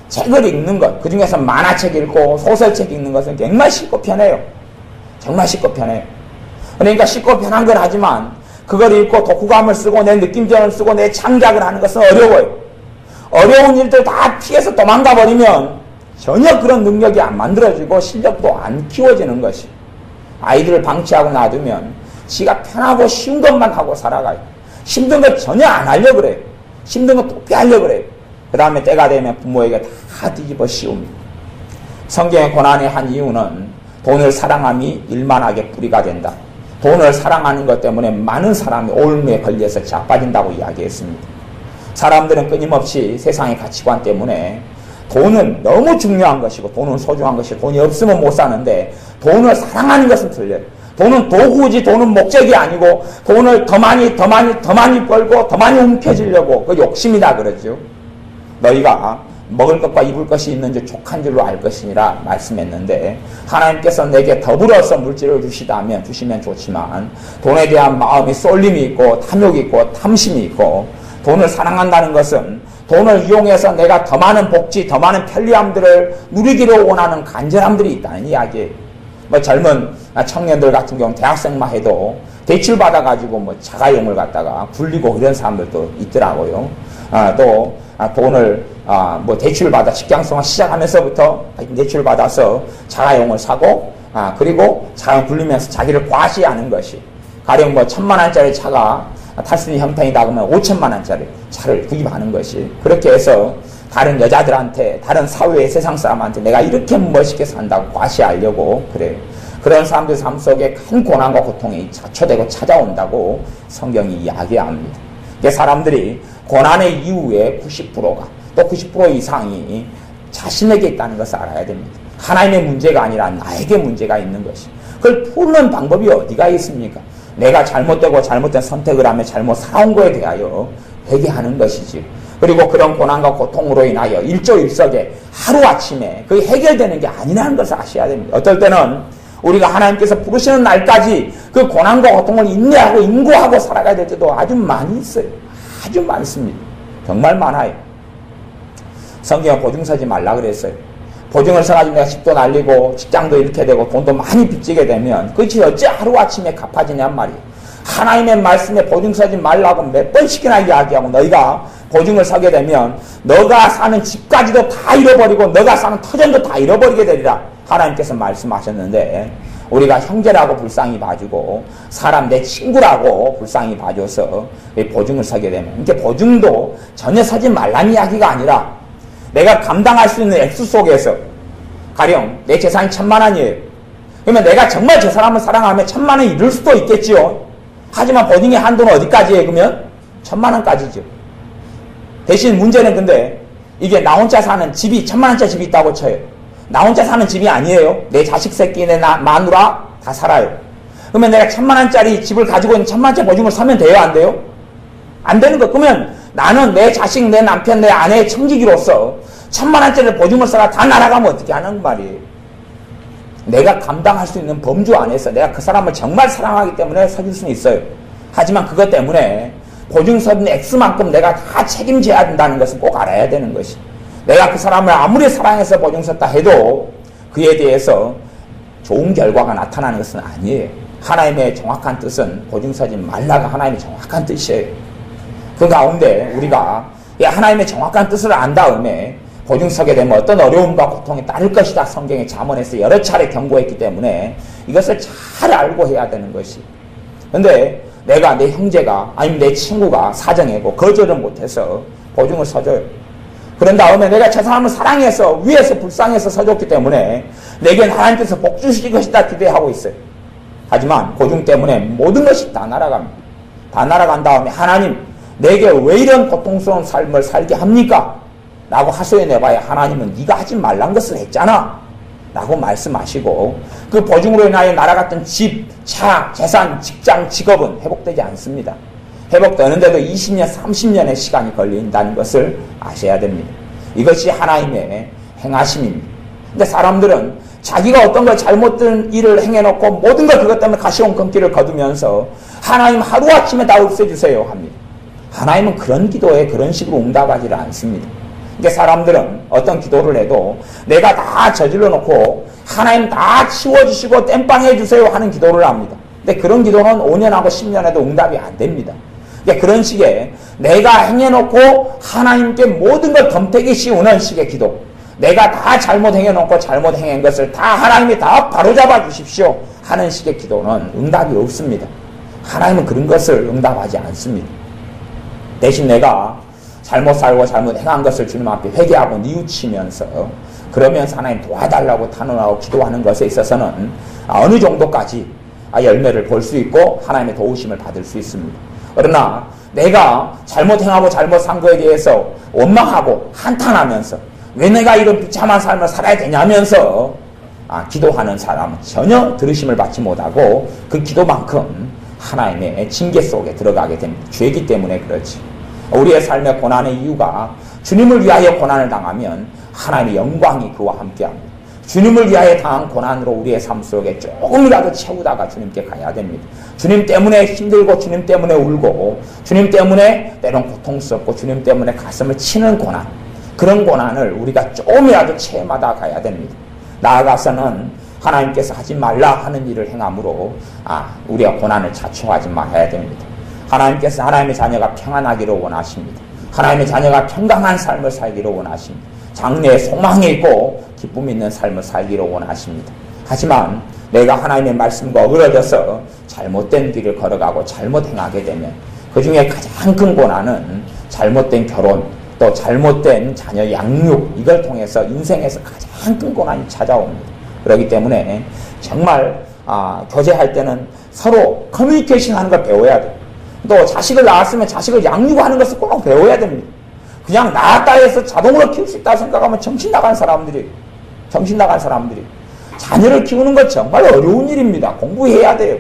책을 읽는 것, 그 중에서 만화책 읽고 소설책 읽는 것은 정말 쉽고 편해요. 정말 쉽고 편해요. 그러니까 쉽고 편한 걸 하지만 그걸 읽고 독후감을 쓰고 내 느낌전을 쓰고 내 창작을 하는 것은 어려워요. 어려운 일들 다 피해서 도망가 버리면 전혀 그런 능력이 안 만들어지고 실력도 안 키워지는 것이. 아이들을 방치하고 놔두면 지가 편하고 쉬운 것만 하고 살아가요. 힘든 것 전혀 안 하려고 그래요. 힘든 거 똑비 하려고 그래요. 그 다음에 때가 되면 부모에게 다 뒤집어 씌웁니다. 성경의 고난의 한 이유는 돈을 사랑함이 일만하게 뿌리가 된다. 돈을 사랑하는 것 때문에 많은 사람이 올무에 걸려서 자빠진다고 이야기했습니다. 사람들은 끊임없이 세상의 가치관 때문에 돈은 너무 중요한 것이고 돈은 소중한 것이고 돈이 없으면 못 사는데 돈을 사랑하는 것은 틀려요. 돈은 도구지 돈은 목적이 아니고 돈을 더 많이 벌고 더 많이 움켜쥐려고 그 욕심이다 그러죠. 너희가 먹을 것과 입을 것이 있는 줄 족한 줄로 알 것이니라 말씀했는데 하나님께서 내게 더불어서 물질을 주시면 좋지만 돈에 대한 마음이 쏠림이 있고 탐욕이 있고 탐심이 있고 돈을 사랑한다는 것은 돈을 이용해서 내가 더 많은 복지, 더 많은 편리함들을 누리기를 원하는 간절함들이 있다는 이야기예요. 젊은 청년들 같은 경우 대학생만 해도 대출받아가지고 자가용을 갖다가 굴리고 이런 사람들도 있더라고요. 또 돈을 대출받아 직장생활 시작하면서부터 대출받아서 자가용을 사고 그리고 자가용 굴리면서 자기를 과시하는 것이 가령 1,000만 원짜리 차가 탈 수 있는 형편이다 그러면 5천만 원짜리 차를 구입하는 것이 그렇게 해서 다른 여자들한테 다른 사회의 세상 사람한테 내가 이렇게 멋있게 산다고 과시하려고 그래요. 그런 사람들 삶 속에 큰 고난과 고통이 자초되고 찾아온다고 성경이 이야기합니다. 사람들이 고난의 이후에 90%가 또 90% 이상이 자신에게 있다는 것을 알아야 됩니다. 하나님의 문제가 아니라 나에게 문제가 있는 것이. 그걸 푸는 방법이 어디가 있습니까? 내가 잘못되고 잘못된 선택을 하며 잘못 살아온 거에 대하여 회개하는 것이지. 그리고 그런 고난과 고통으로 인하여 일조일석에 하루아침에 그게 해결되는 게 아니라는 것을 아셔야 됩니다. 어떨 때는 우리가 하나님께서 부르시는 날까지 그 고난과 고통을 인내하고 인고하고 살아가야 될 때도 아주 많이 있어요. 아주 많습니다. 정말 많아요. 성경에 보증 서지 말라 그랬어요. 보증을 서가지고 내가 집도 날리고 직장도 잃게 되고 돈도 많이 빚지게 되면 그것이 어째 하루아침에 갚아지냔 말이에요. 하나님의 말씀에 보증 서지 말라고 몇 번씩이나 이야기하고 너희가 보증을 서게 되면 너가 사는 집까지도 다 잃어버리고 너가 사는 터전도 다 잃어버리게 되리라 하나님께서 말씀하셨는데 우리가 형제라고 불쌍히 봐주고 사람 내 친구라고 불쌍히 봐줘서 보증을 서게 되면 이게 보증도 전혀 서지 말란 이야기가 아니라 내가 감당할 수 있는 액수 속에서 가령 내 재산이 1,000만 원이에요. 그러면 내가 정말 저 사람을 사랑하면 1,000만 원 잃을 수도 있겠지요. 하지만 보증의 한도는 어디까지예요? 그러면 1,000만 원까지죠. 대신 문제는 근데 이게 나 혼자 사는 집이 1,000만 원짜리 집이 있다고 쳐요. 나 혼자 사는 집이 아니에요. 내 자식 새끼, 내 마누라 다 살아요. 그러면 내가 1,000만 원짜리 집을 가지고 있는 1,000만 원짜리 보증을 서면 돼요? 안 돼요? 안 되는 거. 그러면 나는 내 자식, 내 남편, 내 아내의 청지기로서 1,000만 원짜리 보증을 써가 다 날아가면 어떻게 하는 말이에요. 내가 감당할 수 있는 범주 안에서 내가 그 사람을 정말 사랑하기 때문에 서줄 수는 있어요. 하지만 그것 때문에 보증 서는 액수만큼 내가 다 책임져야 된다는 것을 꼭 알아야 되는 것이. 내가 그 사람을 아무리 사랑해서 보증 섰다 해도 그에 대해서 좋은 결과가 나타나는 것은 아니에요. 하나님의 정확한 뜻은 보증 서지 말라가 하나님의 정확한 뜻이에요. 그 가운데 우리가 하나님의 정확한 뜻을 안 다음에 보증 서게 되면 어떤 어려움과 고통이 따를 것이다. 성경의 잠언에서 여러 차례 경고했기 때문에 이것을 잘 알고 해야 되는 것이. 근데 내가 내 형제가 아니면 내 친구가 사정이고 거절을 못해서 보증을 서줘요. 그런 다음에 내가 저 사람을 사랑해서 위에서 불쌍해서 서줬기 때문에 내겐 하나님께서 복 주실 것이다 기대하고 있어요. 하지만 보증 때문에 모든 것이 다 날아갑니다. 다 날아간 다음에 하나님 내게 왜 이런 고통스러운 삶을 살게 합니까? 라고 하소연해봐야 하나님은 네가 하지 말란 것을 했잖아 라고 말씀하시고 그 보증으로 인하여 날아갔던 집, 차, 재산, 직장, 직업은 회복되지 않습니다. 회복되는데도 20년, 30년의 시간이 걸린다는 것을 아셔야 됩니다. 이것이 하나님의 행하심입니다. 근데 사람들은 자기가 어떤 걸 잘못된 일을 행해놓고 모든 걸 그것 때문에 가시온 금기를 거두면서 하나님 하루아침에 다 없애주세요 합니다. 하나님은 그런 기도에 그런 식으로 응답하지를 않습니다. 그러니까 사람들은 어떤 기도를 해도 내가 다 저질러 놓고 하나님 다 치워주시고 땜빵 해주세요 하는 기도를 합니다. 근데 그런 기도는 5년하고 10년에도 응답이 안 됩니다. 그러니까 그런 식의 내가 행해놓고 하나님께 모든 걸 덤태기 씌우는 식의 기도, 내가 다 잘못 행해놓고 잘못 행한 것을 다 하나님이 다 바로잡아 주십시오 하는 식의 기도는 응답이 없습니다. 하나님은 그런 것을 응답하지 않습니다. 대신 내가 잘못 살고 잘못 행한 것을 주님 앞에 회개하고 뉘우치면서 그러면서 하나님 도와달라고 탄원하고 기도하는 것에 있어서는 어느 정도까지 열매를 볼 수 있고 하나님의 도우심을 받을 수 있습니다. 그러나 내가 잘못 행하고 잘못 산 거에 대해서 원망하고 한탄하면서 왜 내가 이런 비참한 삶을 살아야 되냐면서 기도하는 사람은 전혀 들으심을 받지 못하고 그 기도만큼 하나님의 징계 속에 들어가게 됩니다. 죄이기 때문에 그렇지. 우리의 삶의 고난의 이유가 주님을 위하여 고난을 당하면 하나님의 영광이 그와 함께합니다. 주님을 위하여 당한 고난으로 우리의 삶 속에 조금이라도 채우다가 주님께 가야 됩니다. 주님 때문에 힘들고 주님 때문에 울고 주님 때문에 때론 고통스럽고 주님 때문에 가슴을 치는 고난, 그런 고난을 우리가 조금이라도 체험하다 가야 됩니다. 나아가서는 하나님께서 하지 말라 하는 일을 행함으로 우리가 고난을 자초하지 말아야 됩니다. 하나님께서 하나님의 자녀가 평안하기를 원하십니다. 하나님의 자녀가 평강한 삶을 살기를 원하십니다. 장래에 소망이 있고 기쁨이 있는 삶을 살기를 원하십니다. 하지만 내가 하나님의 말씀과 어그러져서 잘못된 길을 걸어가고 잘못 행하게 되면 그 중에 가장 큰 고난은 잘못된 결혼, 또 잘못된 자녀 양육, 이걸 통해서 인생에서 가장 큰 고난이 찾아옵니다. 그렇기 때문에 정말 교제할 때는 서로 커뮤니케이션 하는 걸 배워야 돼요. 또 자식을 낳았으면 자식을 양육하는 것을 꼭 배워야 됩니다. 그냥 낳았다 해서 자동으로 키울 수 있다고 생각하면 정신 나간 사람들이 자녀를 키우는 건 정말 어려운 일입니다. 공부해야 돼요.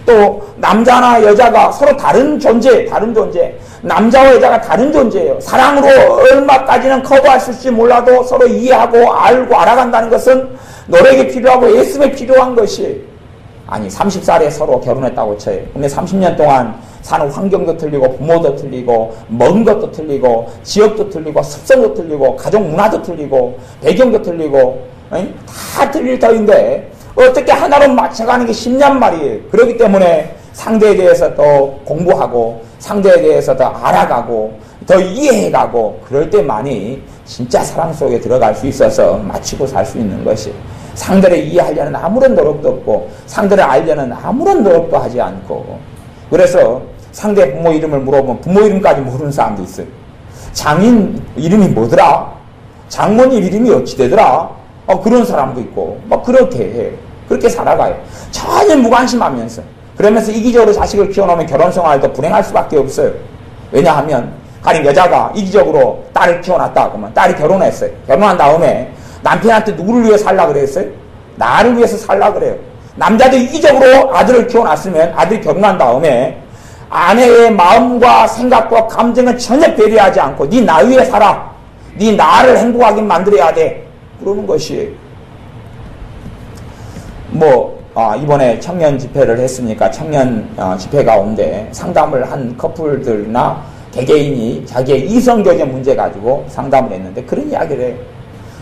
또 남자나 여자가 서로 다른 존재, 남자와 여자가 다른 존재예요. 사랑으로 얼마까지는 커버할 수 있을지 몰라도 서로 이해하고 알고 알아간다는 것은 노력이 필요하고 예습이 필요한 것이에요. 아니 30살에 서로 결혼했다고 쳐요. 근데 30년 동안 사는 환경도 틀리고 부모도 틀리고 먹은 것도 틀리고 지역도 틀리고 습성도 틀리고 가족 문화도 틀리고 배경도 틀리고 다 틀릴 터인데 어떻게 하나로 맞춰가는 게 쉽냔 말이에요. 그렇기 때문에 상대에 대해서 더 공부하고 상대에 대해서 더 알아가고 더 이해해가고 그럴 때만이 진짜 사랑 속에 들어갈 수 있어서 맞추고 살 수 있는 것이 상대를 이해하려는 아무런 노력도 없고 상대를 알려는 아무런 노력도 하지 않고 그래서 상대 부모 이름을 물어보면 부모 이름까지 모르는 사람도 있어요. 장인 이름이 뭐더라? 장모님 이름이 어찌 되더라? 그런 사람도 있고 막 그렇게 해. 그렇게 살아가요. 전혀 무관심하면서 그러면서 이기적으로 자식을 키워놓으면 결혼생활도 불행할 수밖에 없어요. 왜냐하면 가령 여자가 이기적으로 딸을 키워놨다 그러면 딸이 결혼했어요. 결혼한 다음에 남편한테 누구를 위해 살라 그랬어요? 나를 위해서 살라 그래요. 남자도 이기적으로 아들을 키워놨으면 아들이 결혼한 다음에 아내의 마음과 생각과 감정은 전혀 배려하지 않고 네 나 위해 살아. 네 나를 행복하게 만들어야 돼. 그러는 것이에요. 이번에 청년 집회를 했으니까 청년 집회 가운데 상담을 한 커플들이나 개개인이 자기의 이성교제 문제 가지고 상담을 했는데 그런 이야기를 해요.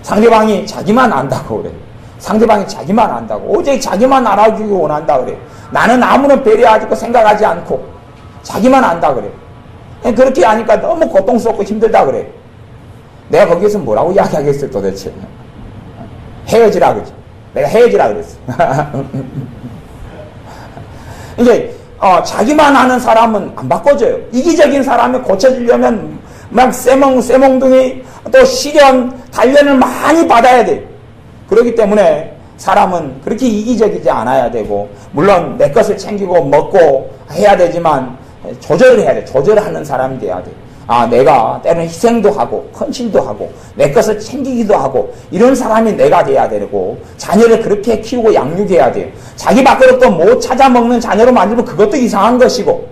상대방이 자기만 안다고 그래. 상대방이 자기만 안다고. 오직 자기만 알아주기 원한다 그래. 나는 아무런 배려하고 생각하지 않고 자기만 안다 그래. 그렇게 하니까 너무 고통스럽고 힘들다 그래. 내가 거기에서 뭐라고 이야기하겠어요 도대체. 헤어지라 그러지. 내가 헤어지라 그랬어. 이제 자기만 아는 사람은 안 바꿔줘요. 이기적인 사람이 고쳐지려면 막 쇠몽둥이 또 시련, 단련을 많이 받아야 돼. 그렇기 때문에 사람은 그렇게 이기적이지 않아야 되고 물론 내 것을 챙기고 먹고 해야 되지만 조절을 해야 돼. 조절하는 사람이 돼야 돼. 내가 때로는 희생도 하고 헌신도 하고 내 것을 챙기기도 하고 이런 사람이 내가 돼야 되고 자녀를 그렇게 키우고 양육해야 돼요. 자기 밥그릇도 못 찾아 먹는 자녀로 만들면 그것도 이상한 것이고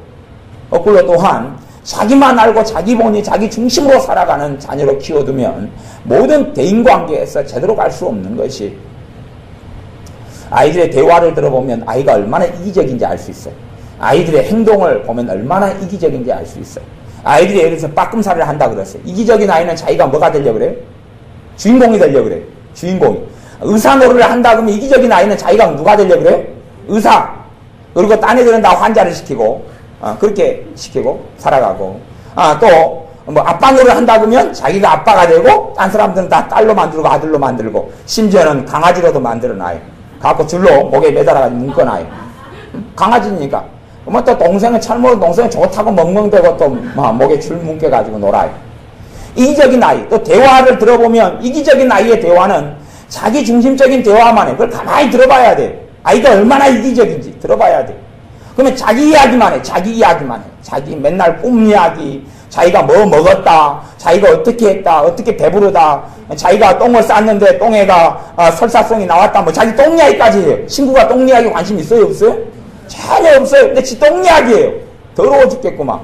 거꾸로 또한 자기만 알고 자기 본이 자기 중심으로 살아가는 자녀로 키워두면 모든 대인관계에서 제대로 갈 수 없는 것이 아이들의 대화를 들어보면 아이가 얼마나 이기적인지 알 수 있어요. 아이들의 행동을 보면 얼마나 이기적인지 알 수 있어요. 아이들이 예를 들어서 빠끔살이를 한다 그랬어요. 이기적인 아이는 자기가 뭐가 되려고 그래요? 주인공이 되려고 그래요. 주인공이. 의사 노릇을 한다 그러면 이기적인 아이는 자기가 누가 되려고 그래요? 의사. 그리고 딴 애들은 다 환자를 시키고 그렇게 시키고 살아가고 또 아빠 노릇을 한다 그러면 자기가 아빠가 되고 딴 사람들은 다 딸로 만들고 아들로 만들고 심지어는 강아지로도 만들어놔요. 갖고 줄로 목에 매달아가지고 묶어놔요. 강아지니까. 그러면 또 동생은 철모로 동생은 좋다고 멍멍대고 또 목에 줄 묶여가지고 놀아요. 이기적인 아이. 또 대화를 들어보면 이기적인 아이의 대화는 자기 중심적인 대화만 해. 그걸 가만히 들어봐야 돼. 아이가 얼마나 이기적인지 들어봐야 돼. 그러면 자기 이야기만 해. 자기 이야기만 해. 자기 맨날 꿈 이야기. 자기가 뭐 먹었다. 자기가 어떻게 했다. 어떻게 배부르다. 자기가 똥을 쌌는데 똥에가 설사성이 나왔다. 자기 똥 이야기까지 해요. 친구가 똥 이야기 관심 있어요? 없어요? 전혀 없어요. 근데 지 똥 이야기예요. 더러워 죽겠구만.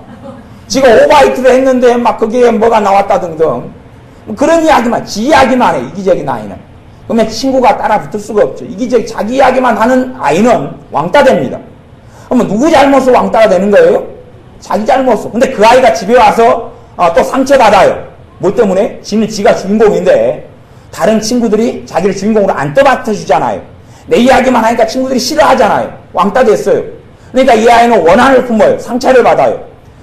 지가 오바이트를 했는데 막 거기에 뭐가 나왔다 등등. 그런 이야기만, 지 이야기만 해. 이기적인 아이는. 그러면 친구가 따라 붙을 수가 없죠. 자기 이야기만 하는 아이는 왕따 됩니다. 그러면 누구 잘못으로 왕따가 되는 거예요? 자기 잘못으로. 근데 그 아이가 집에 와서 또 상처받아요. 뭐 때문에? 지가 주인공인데 다른 친구들이 자기를 주인공으로 안 떠맡아 주잖아요. 내 이야기만 하니까 친구들이 싫어하잖아요. 왕따 됐어요. 그러니까 이 아이는 원한을 품어요. 상처를 받아요.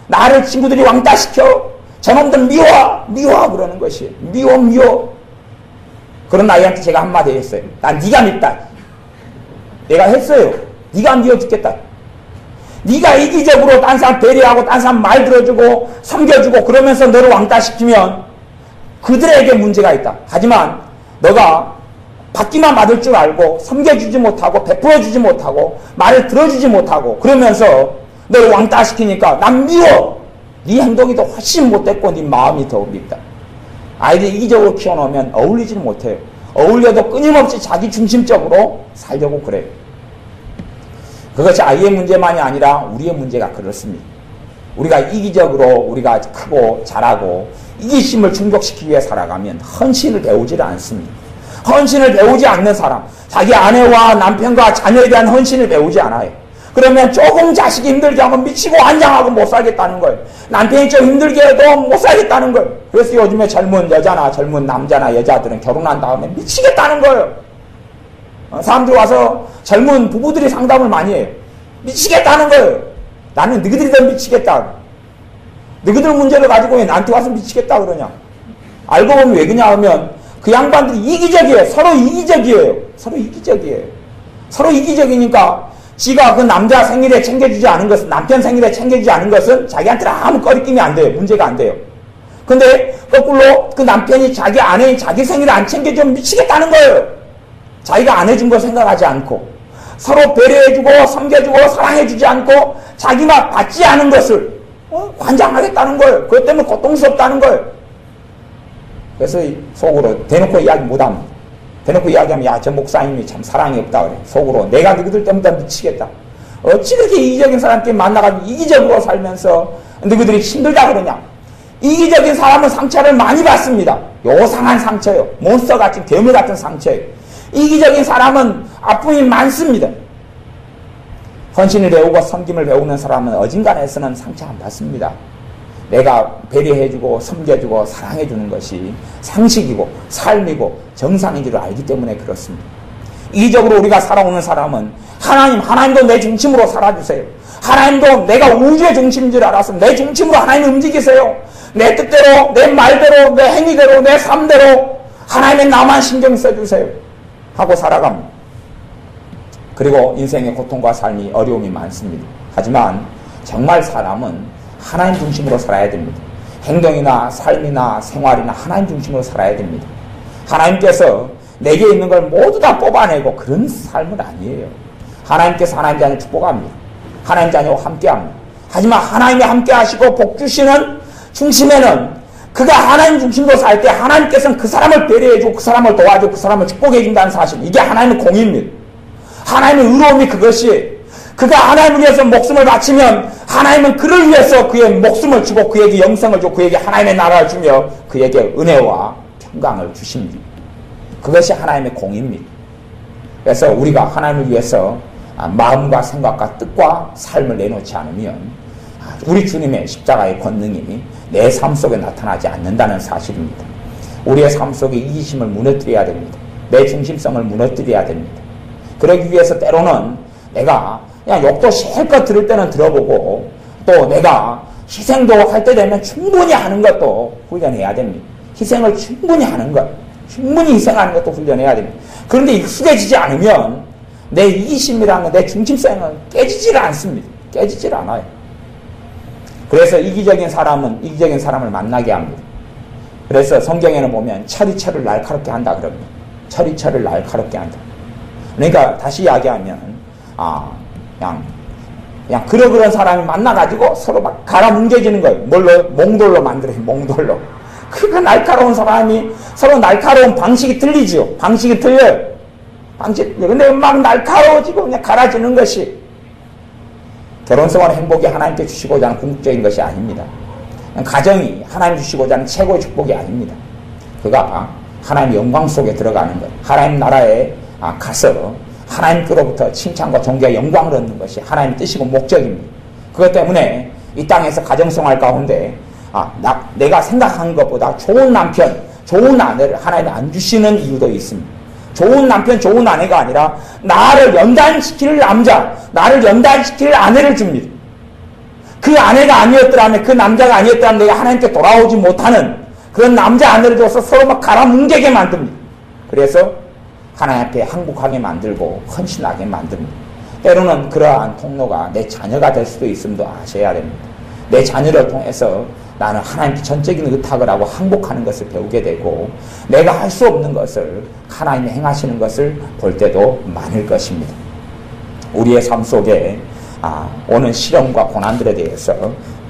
나를 친구들이 왕따시켜. 저놈들 미워 그러는 것이에요. 미워. 그런 아이한테 제가 한마디 했어요. 난 네가 밉다. 내가 했어요. 네가 미워 죽겠다. 네가 이기적으로 딴 사람 배려하고 딴 사람 말 들어주고 섬겨주고 그러면서 너를 왕따시키면 그들에게 문제가 있다. 하지만 너가 받기만 받을 줄 알고 섬겨주지 못하고 베풀어주지 못하고 말을 들어주지 못하고 그러면서 너를 왕따시키니까 난 미워. 네 행동이 더 훨씬 못됐고 네 마음이 더 밉다. 아이들이 이기적으로 키워놓으면 어울리지는 못해요. 어울려도 끊임없이 자기 중심적으로 살려고 그래요. 그것이 아이의 문제만이 아니라 우리의 문제가 그렇습니다. 우리가 이기적으로 우리가 크고 잘하고 이기심을 충족시키기 위해 살아가면 헌신을 배우지를 않습니다. 헌신을 배우지 않는 사람, 자기 아내와 남편과 자녀에 대한 헌신을 배우지 않아요. 그러면 조금 자식이 힘들게 하면 미치고 환장하고 못 살겠다는 거예요. 남편이 좀 힘들게 해도 못 살겠다는 거예요. 그래서 요즘에 젊은 여자나 젊은 남자나 여자들은 결혼한 다음에 미치겠다는 거예요. 사람들 와서 젊은 부부들이 상담을 많이 해요. 미치겠다는 거예요. 나는 너희들이 더 미치겠다. 너희들 문제를 가지고 왜 나한테 와서 미치겠다 그러냐. 알고 보면 왜 그러냐 하면 그 양반들이 이기적이에요. 서로 이기적이에요. 서로 이기적이에요. 서로 이기적이니까 지가 그 남자 생일에 챙겨주지 않은 것은, 남편 생일에 챙겨주지 않은 것은 자기한테는 아무 꺼리낌이 안 돼요. 문제가 안 돼요. 근데 거꾸로 그 남편이 자기 아내인 자기 생일에 안 챙겨주면 미치겠다는 거예요. 자기가 안 해준 걸 생각하지 않고 서로 배려해주고 섬겨주고 사랑해주지 않고 자기만 받지 않은 것을 관장하겠다는 거예요. 그것 때문에 고통스럽다는 거예요. 그래서 속으로 대놓고 이야기 못합니다. 대놓고 이야기하면 야, 저 목사님이 참 사랑이 없다 그래. 속으로 내가 너희들 때문에 미치겠다. 어찌 그렇게 이기적인 사람끼리 만나가지고 이기적으로 살면서 너희들이 힘들다 그러냐. 이기적인 사람은 상처를 많이 받습니다. 요상한 상처요. 몬스터같은 괴물같은 상처예요. 이기적인 사람은 아픔이 많습니다. 헌신을 배우고 섬김을 배우는 사람은 어딘가에서는 상처 안 받습니다. 내가 배려해주고 섬겨주고 사랑해주는 것이 상식이고 삶이고 정상인 줄 알기 때문에 그렇습니다. 이기적으로 우리가 살아오는 사람은 하나님도 내 중심으로 살아주세요. 하나님도 내가 우주의 중심인 줄 알아서 내 중심으로 하나님 움직이세요. 내 뜻대로, 내 말대로, 내 행위대로, 내 삶대로 하나님의 나만 신경 써주세요. 하고 살아갑니다. 그리고 인생의 고통과 삶이 어려움이 많습니다. 하지만 정말 사람은 하나님 중심으로 살아야 됩니다. 행동이나 삶이나 생활이나 하나님 중심으로 살아야 됩니다. 하나님께서 내게 있는 걸 모두 다 뽑아내고 그런 삶은 아니에요. 하나님께서 하나님 자녀 축복합니다. 하나님 자녀와 함께합니다. 하지만 하나님이 함께하시고 복 주시는 중심에는 그가 하나님 중심으로 살 때 하나님께서는 그 사람을 배려해주고 그 사람을 도와주고 그 사람을 축복해준다는 사실, 이게 하나님의 공의입니다. 하나님의 의로움이 그것이에요. 그가 하나님을 위해서 목숨을 바치면 하나님은 그를 위해서 그의 목숨을 주고 그에게 영생을 주고 그에게 하나님의 나라를 주며 그에게 은혜와 평강을 주십니다. 그것이 하나님의 공의입니다. 그래서 우리가 하나님을 위해서 마음과 생각과 뜻과 삶을 내놓지 않으면 우리 주님의 십자가의 권능이 내 삶 속에 나타나지 않는다는 사실입니다. 우리의 삶 속에 이기심을 무너뜨려야 됩니다. 내 중심성을 무너뜨려야 됩니다. 그러기 위해서 때로는 내가 그냥 욕도 실컷 들을 때는 들어보고 또 내가 희생도 할 때 되면 충분히 하는 것도 훈련해야 됩니다. 희생을 충분히 하는 것, 충분히 희생하는 것도 훈련해야 됩니다. 그런데 익숙해지지 않으면 내 이기심이라는 내 중심성은 깨지질 않습니다. 깨지질 않아요. 그래서 이기적인 사람은 이기적인 사람을 만나게 합니다. 그래서 성경에는 보면 철이 철을 날카롭게 한다 그럽니다. 철이 철을 날카롭게 한다. 그러니까 다시 이야기하면 그냥 그런 사람이 만나가지고 서로 막 갈아뭉개지는 거예요. 뭘로? 몽돌로 만들어요. 몽돌로. 그러니까 날카로운 사람이 서로 날카로운 방식이 틀리죠. 방식이 틀려요. 근데 막 날카로워지고 그냥 갈아지는 것이 결혼생활의 행복이 하나님께 주시고자 하는 궁극적인 것이 아닙니다. 가정이 하나님 주시고자 하는 최고의 축복이 아닙니다. 그가 하나님의 영광 속에 들어가는 것, 하나님 나라에 가서 하나님께로부터 칭찬과 존귀와 영광을 얻는 것이 하나님의 뜻이고 목적입니다. 그것 때문에 이 땅에서 가정생활 가운데 내가 생각한 것보다 좋은 남편, 좋은 아내를 하나님이 안 주시는 이유도 있습니다. 좋은 남편, 좋은 아내가 아니라 나를 연단시킬 남자, 나를 연단시킬 아내를 줍니다. 그 아내가 아니었더라면, 그 남자가 아니었더라면 내가 하나님께 돌아오지 못하는 그런 남자, 아내를 줘서 서로 막 갈아뭉개게 만듭니다. 그래서 하나님 앞에 항복하게 만들고 헌신하게 만듭니다. 때로는 그러한 통로가 내 자녀가 될 수도 있음도 아셔야 됩니다. 내 자녀를 통해서 나는 하나님께 전적인 의탁을 하고 항복하는 것을 배우게 되고 내가 할 수 없는 것을 하나님이 행하시는 것을 볼 때도 많을 것입니다. 우리의 삶 속에 오는 시련과 고난들에 대해서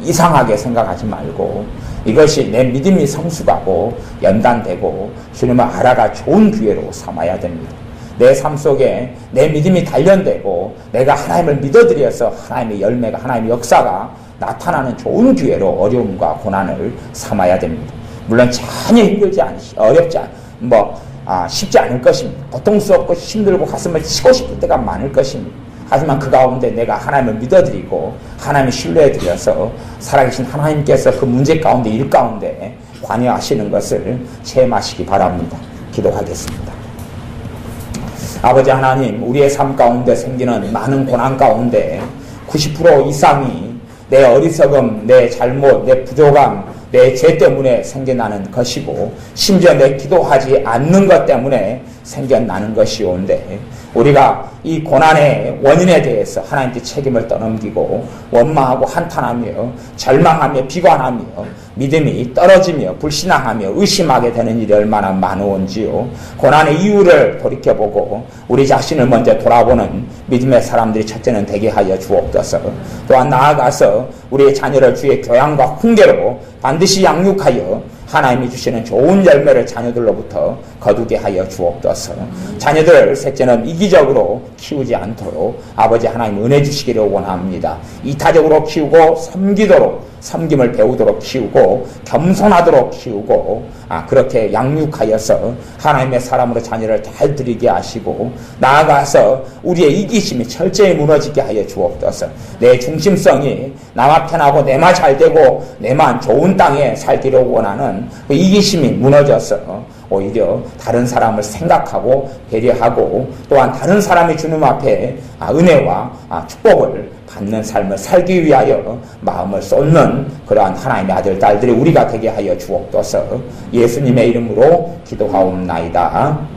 이상하게 생각하지 말고 이것이 내 믿음이 성숙하고 연단되고 주님을 알아가 좋은 기회로 삼아야 됩니다. 내 삶 속에 내 믿음이 단련되고 내가 하나님을 믿어드려서 하나님의 열매가, 하나님의 역사가 나타나는 좋은 기회로 어려움과 고난을 삼아야 됩니다. 물론 전혀 힘들지 어렵지 쉽지 않을 것입니다. 고통스럽고 힘들고 가슴을 치고 싶을 때가 많을 것입니다. 하지만 그 가운데 내가 하나님을 믿어드리고 하나님을 신뢰해드려서 살아계신 하나님께서 그 문제 가운데 일 가운데 관여하시는 것을 체험하시기 바랍니다. 기도하겠습니다. 아버지 하나님, 우리의 삶 가운데 생기는 많은 고난 가운데 90% 이상이 내 어리석음, 내 잘못, 내 부족함, 내 죄 때문에 생겨나는 것이고 심지어 내 기도하지 않는 것 때문에 생겨나는 것이온데 우리가 이 고난의 원인에 대해서 하나님께 책임을 떠넘기고 원망하고 한탄하며 절망하며 비관하며 믿음이 떨어지며 불신앙하며 의심하게 되는 일이 얼마나 많은지요. 고난의 이유를 돌이켜보고 우리 자신을 먼저 돌아보는 믿음의 사람들이 첫째는 되게 하여 주옵소서. 또한 나아가서 우리의 자녀를 주의 교양과 훈계로 반드시 양육하여 하나님이 주시는 좋은 열매를 자녀들로부터 거두게 하여 주옵소서. 자녀들 셋째는 이기적으로 키우지 않도록 아버지 하나님 은혜 주시기를 원합니다. 이타적으로 키우고 섬김을 배우도록 키우고 겸손하도록 키우고 그렇게 양육하여서 하나님의 사람으로 자녀를 잘 들이게 하시고 나아가서 우리의 이기심이 철저히 무너지게 하여 주옵소서. 내 중심성이 나만 편하고 내만 잘되고 내만 좋은 땅에 살기를 원하는 그 이기심이 무너져서 오히려 다른 사람을 생각하고 배려하고 또한 다른 사람이 주님 앞에 은혜와 축복을 받는 삶을 살기 위하여 마음을 쏟는 그러한 하나님의 아들 딸들이 우리가 되게 하여 주옵소서. 예수님의 이름으로 기도하옵나이다.